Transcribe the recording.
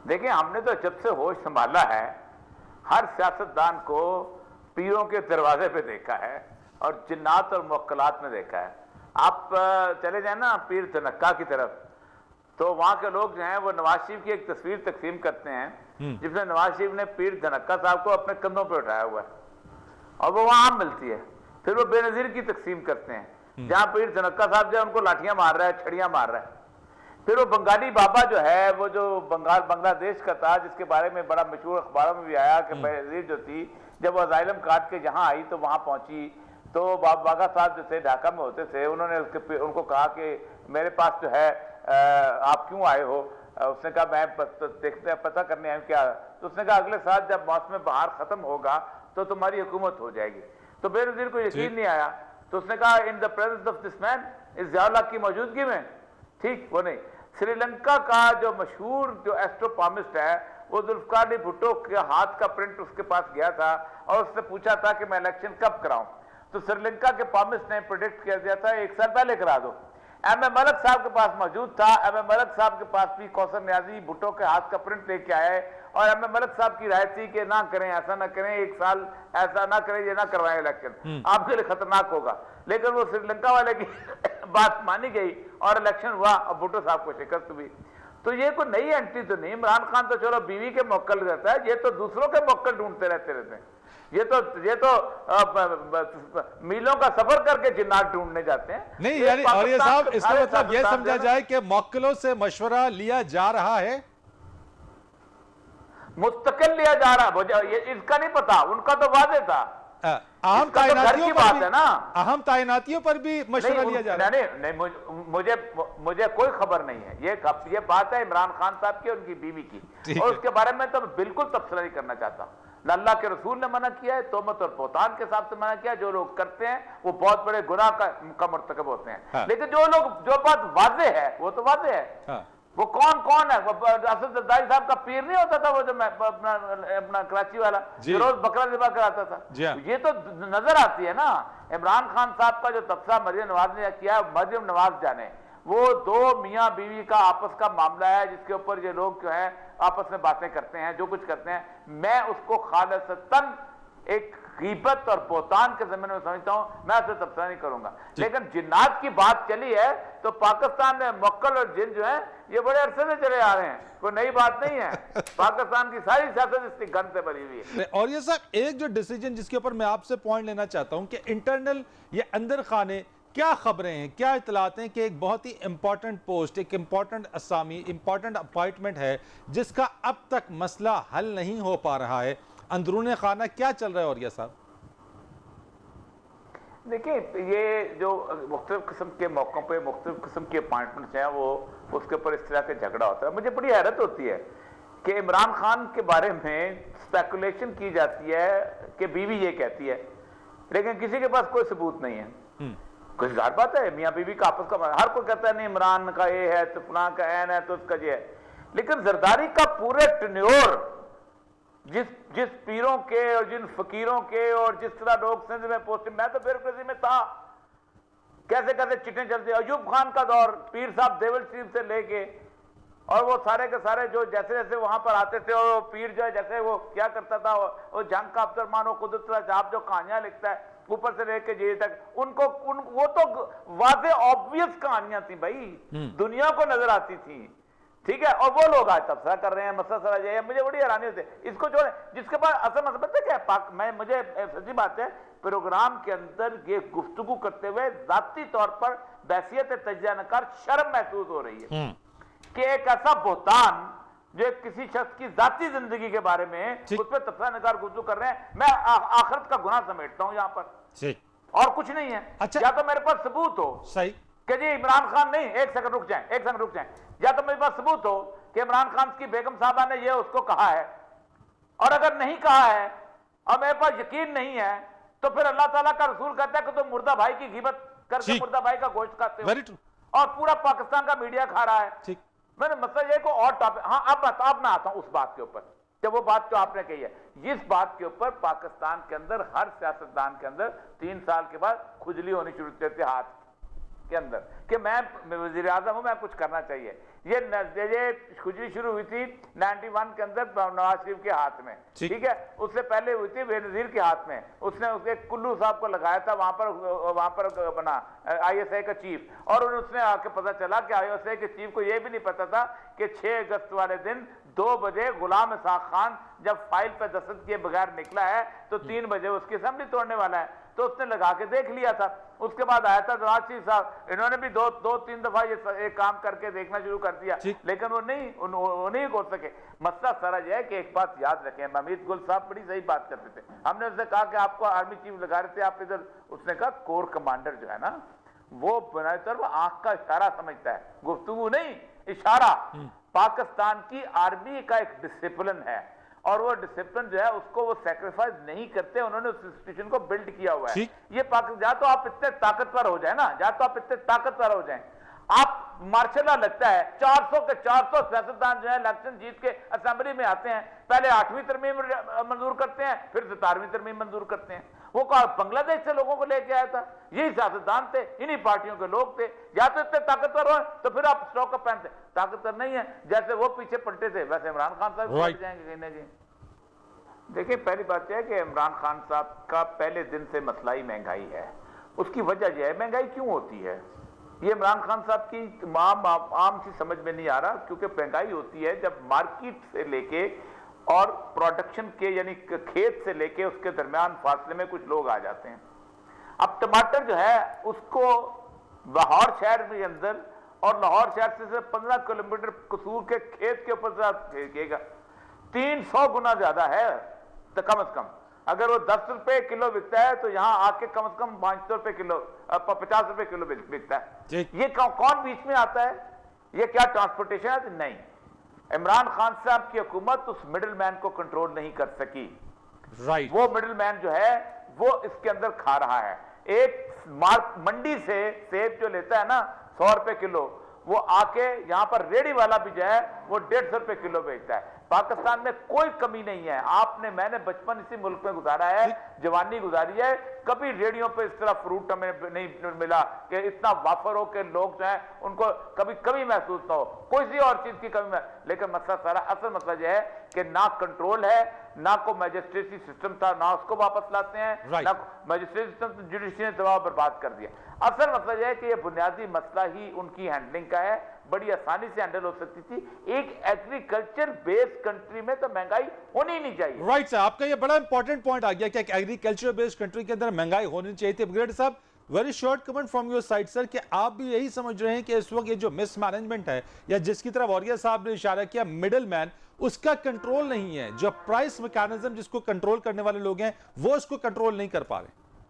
देखिए, हमने तो जब से होश संभाला है हर सियासतदान को पीरों के दरवाजे पे देखा है और जिन्नात और मुवक्कलात में देखा है। आप चले जाए ना पीर धनक्का की तरफ, तो वहां के लोग जो हैं वो नवाज शरीफ की एक तस्वीर तकसीम करते हैं जिसमें नवाज शरीफ ने पीर धनक्का साहब को अपने कंधों पे उठाया हुआ है और वो वहां आम मिलती है। फिर वो बेनजीर की तकसीम करते हैं जहां पीर धनक्का साहब जो है उनको लाठियां मार रहा है, छड़ियां मार रहा है। फिर वो बंगाली बाबा जो है, वो जो बांग्लादेश का था, जिसके बारे में बड़ा मशहूर अखबारों में भी आया कि बेनजीर जो थी जब वो असाइलम काट के यहाँ आई तो वहां पहुंची तो बागा साहब जो थे ढाका में होते थे, उन्होंने उनको कहा कि मेरे पास जो है आप क्यों आए हो? उसने कहा मैं देखते पता करने आया क्या। तो उसने कहा अगले साल जब मौसम बहार खत्म होगा तो तुम्हारी हुकूमत हो जाएगी। तो बेनजीर को यकीन नहीं आया, तो उसने कहा in the presence of this man, इस ज़िया-उल-हक की मौजूदगी में, ठीक वो नहीं। श्रीलंका का जो मशहूर जो एस्ट्रोपॉमिस्ट है वो जुल्फकार अली भुट्टो के हाथ का प्रिंट उसके पास गया था और उससे पूछा था कि मैं इलेक्शन कब कराऊं। तो श्रीलंका के पॉमिस्ट ने प्रेडिक्ट किया दिया था 1 साल पहले करा दो। एम ए मलिक साहब के पास मौजूद था। एम ए मलिक साहब के पास भी कौसर न्याजी भुट्टो के हाथ का प्रिंट लेके आए और एम ए मलिक साहब की राय थी कि ना करें, ऐसा ना करें, 1 साल ऐसा ना करें, ये ना करवाएं इलेक्शन, आपके लिए खतरनाक होगा। लेकिन वो श्रीलंका वाले की बात मानी गई और इलेक्शन हुआ और भुट्टो साहब को शिकस्त हुई। तो ये कोई नई एंट्री तो नहीं। इमरान खान तो चलो बीवी के मौक्कल रहता है, ये तो दूसरों के मौक्कल ढूंढते रहते हैं। ये तो मीलों का सफर करके जिन्नात ढूंढने जाते हैं। नहीं यानी और ये साहब इसका मतलब ये समझा जाए कि मौक्कलों से मशवरा लिया जा रहा है, मुस्तकिल लिया जा रहा है। ये इसका नहीं पता, उनका तो वादे था। अहम तायनातियों की पर बात भी, है ना, अहम तायनातियों पर भी मशवरा लिया जा रहा है। नहीं, मुझे कोई खबर नहीं है। ये बात है इमरान खान साहब की और उनकी बीवी की, और उसके बारे में तो बिल्कुल तबसरा नहीं करना चाहता। न अल्लाह के रसूल ने मना किया है, तोहमत और बोहतान के हिसाब से मना किया। जो लोग करते हैं वो बहुत बड़े गुनाह का मर्तकब होते हैं। हाँ। लेकिन जो बात वाजे है वो तो वाजे है। हाँ। वो कौन है? असद जरदारी साहब का पीर नहीं होता था वो जो अपना कराची वाला जो रोज बकरा ज़िबा कराता था। ये तो नजर आती है ना। इमरान खान साहब का जो तबसरा मरियम नवाज ने किया, मरियम नवाज जाने, वो 2 मियाँ बीवी का आपस का मामला है जिसके ऊपर ये लोग जो है आपस में बातें करते हैं, जो कुछ करते हैं। मैं उसको खालिसतन एक गीबत और बोतान के ज़मीन में समझता हूं, मैं उसे तबसरा नहीं करूंगा। लेकिन जिन्नात की बात चली है तो पाकिस्तान में मक्कल और जिन जो है ये बड़े अरसे से चले आ रहे हैं, कोई नई बात नहीं है। पाकिस्तान की सारी सियासत इसकी गन से भरी हुई है। और ये साहब एक जो डिसीजन जिसके ऊपर मैं आपसे पॉइंट लेना चाहता हूं कि इंटरनल ये अंदर खाने क्या खबरें हैं, क्या इतलात हैं कि एक बहुत ही इंपॉर्टेंट पोस्ट, एक इंपॉर्टेंट असामी, इंपॉर्टेंट अपॉइंटमेंट है जिसका अब तक मसला हल नहीं हो पा रहा है। अंदरूने खाना क्या चल रहा है? और ये साहब देखिए, ये जो मुख्तलिफ किस्म के मौकों पे मुख्तलिफ किस्म के अपॉइंटमेंट्स हैं वो उसके ऊपर इस तरह के झगड़ा होता है। मुझे बड़ी हैरत होती है कि इमरान खान के बारे में स्पेकुलेशन की जाती है कि बीवी ये कहती है, लेकिन किसी के पास कोई सबूत नहीं है। कुछ जाहिर बात है मियाँ बीवी का आपस का, हर कोई कहता है नहीं इमरान का ये है तो फलां का एन है तो उसका ये है। लेकिन जरदारी का पूरे टेन्योर जिस पीरों के और जिन फकीरों के और जिस तरह लोग सिंध में पहुंचे, मैं तो ब्यूरोक्रेसी में था, कैसे कैसे चिट्ठे चलते। अयूब खान का दौर, पीर साहब देवल शरीफ से लेके और वो सारे के सारे जो जैसे जैसे वहां पर आते थे और पीर जो है जैसे वो क्या करता था, वो जंग का अब्दुर्रहमान और कुदरत साहब जो कहानियां लिखता है ऊपर से लेके जे तक, वो तो वाज़े ऑब्वियस कहानियां थी भाई, दुनिया को नजर आती थी, ठीक है। और वो लोग आज तबसरा कर रहे हैं, मसला सरा जाए। मुझे बड़ी हैरानी होती है इसको छोड़े, जिसके पास असल मसला क्या है। मुझे सच्ची बात है, प्रोग्राम के अंदर ये गुफ्तगू करते हुए जाती तौर पर बैसियत तजिया नकार शर्म महसूस हो रही है कि एक ऐसा बोहतान जो किसी शख्स की जाती जिंदगी के बारे में उस पर तबसरा नगार गुफ्तगू कर रहे हैं। मैं आखिरत का गुनाह समेटता हूं यहां पर, और कुछ नहीं है। अच्छा, या तो मेरे पास सबूत हो सही कि जी इमरान खान नहीं, एक सेकंड रुक जाएं, या तो मेरे पास सबूत हो कि इमरान खान की बेगम साहबा ने ये उसको कहा है, और अगर नहीं कहा है और मेरे पास यकीन नहीं है तो फिर अल्लाह ताला का रसूल कहता है कि तुम मुर्दा भाई की गिबत करके मुर्दा भाई का गोश्त खाते हो, और पूरा पाकिस्तान का मीडिया खा रहा है। मैंने मतलब ये को और टॉपिक, हाँ अब मैं आता हूं उस बात के ऊपर, जब वो बात जो आपने कही है, इस बात के ऊपर पाकिस्तान के अंदर हर सियासतदान के अंदर 3 साल के बाद खुजली होनी शुरू होती है हाथ के अंदर कि मैं वजीर आजम हूं, मैं कुछ करना चाहिए। ये खुजली शुरू हुई थी 91 के अंदर नवाज शरीफ के हाथ में, ठीक है, उससे पहले हुई थी बेनजीर के हाथ में, उसने उसके कुल्लू साहब को लगाया था वहां पर बना ISI का चीफ, और उसने आके पता चला कि ISI के चीफ को यह भी नहीं पता था कि 6 अगस्त वाले दिन 2 बजे गुलाम इसाक खान जब फाइल पर दस्तखत किए बगैर निकला है तो 3 बजे उसकी असेंबली तोड़ने वाला है, तो उसने लगा के देख लिया था। उसके बाद आया था नवाज शरीफ साहब, इन्होंने भी दो तीन दफा ये काम करके देखना शुरू कर दिया, लेकिन वो नहीं खोल सके। मसला सारा यह है कि एक बात याद रखें, अमित गुल साहब बड़ी सही बात करते थे, हमने उससे कहा कि आपको आर्मी चीफ लगा रहे थे आप इधर, उसने कहा कोर कमांडर जो है ना वो बुनियादी तौर पर आंख का इशारा समझता है, गुफ्तगू नहीं, इशारा। पाकिस्तान की आर्मी का एक डिसिप्लिन है और वो डिसिप्लिन जो है उसको वो सैक्रिफाइस नहीं करते, उन्होंने उस इंस्टीट्यूशन को बिल्ड किया हुआ है। ये पाकिस्तान तो आप इतने ताकतवर हो जाए ना, तो आप इतने ताकतवर हो जाए, आप मार्शल लगता है 400 के 400 सियासतदान जो है इलेक्शन जीत के असेंबली में आते हैं, पहले 8वीं तरमीम मंजूर करते हैं, फिर 17वीं तरमीम मंजूर करते हैं। वो बांग्लादेश से लोगों को लेके आया था, यही सियासतदान थे, इन्हीं पार्टियों के लोग थे। या तो इतने ताकतवर हो तो फिर आप स्टॉक अप पहनते, ताकतवर नहीं है, जैसे वो पीछे पलटे थे वैसे इमरान खान साहब पलट जाएंगे कहीं ना कहीं। देखिए पहली बात यह है कि इमरान खान साहब का पहले दिन से मसला ही महंगाई है। उसकी वजह यह है, महंगाई क्यों होती है ये इमरान खान साहब की आम सी समझ में नहीं आ रहा, क्योंकि महंगाई होती है जब मार्केट से लेके और प्रोडक्शन के यानी खेत से लेके उसके दरमियान फासले में कुछ लोग आ जाते हैं। अब टमाटर जो है उसको लाहौर शहर के अंदर और लाहौर शहर से सिर्फ 15 किलोमीटर कसूर के खेत के ऊपर फेंकेगा, 300 गुना ज्यादा है तो कम से कम। अगर वो 10 रुपए किलो बिकता है तो यहाँ आके कम से कम 500 रुपए किलो 50 रुपए किलो बिकता है। ये कौन बीच में आता है? ये क्या ट्रांसपोर्टेशन है? नहीं, इमरान खान साहब की हुकूमत उस मिडिल मैन को कंट्रोल नहीं कर सकी। वो मिडिल मैन जो है वो इसके अंदर खा रहा है। एक मंडी से सेब जो लेता है ना 100 रुपए किलो, वो आके यहाँ पर रेडी वाला भी जो है वो 150 रुपए किलो बेचता है। पाकिस्तान में कोई कमी नहीं है। मैंने बचपन इसी मुल्क में गुजारा है, जवानी गुजारी है, कभी रेडियो पे इस तरह फ्रूट हमें नहीं मिला कि इतना वाफर हो के लोग जो है उनको कभी महसूस ना हो, कोई सी और चीज की कमी है। लेकिन मसला सारा असल मसला यह है कि ना कंट्रोल है, ना को मैजिस्ट्रेसी सिस्टम था, ना उसको वापस लाते हैं, ना मैजिस्ट्रेसी सिस्टम, जुडिशरी ने दबाव बर्बाद कर दिया। असल मसला यह है कि यह बुनियादी मसला ही उनकी हैंडलिंग का है, बड़ी आसानी से हैंडल हो सकती थी। एक एग्रीकल्चर बेस्ड कंट्री में तो महंगाई होनी ही नहीं चाहिए। राइट सर, आपका ये बड़ा इंपॉर्टेंट पॉइंट आ गया कि एक एग्रीकल्चर बेस्ड कंट्री के अंदर महंगाई होनी चाहिए थी। ब्रिगेडियर साहब, very short comment from your side sir, कि आप भी यही समझ रहे हैं कि इस वक्त ये जो मिसमैनेजमेंट है या जिसकी तरफ वॉरियर साहब ने इशारा किया, मिडिल मैन, उसका कंट्रोल नहीं है, जो प्राइस मैकेनिज्म जिसको कंट्रोल करने वाले लोग हैं वो उसको कंट्रोल नहीं कर पा रहे।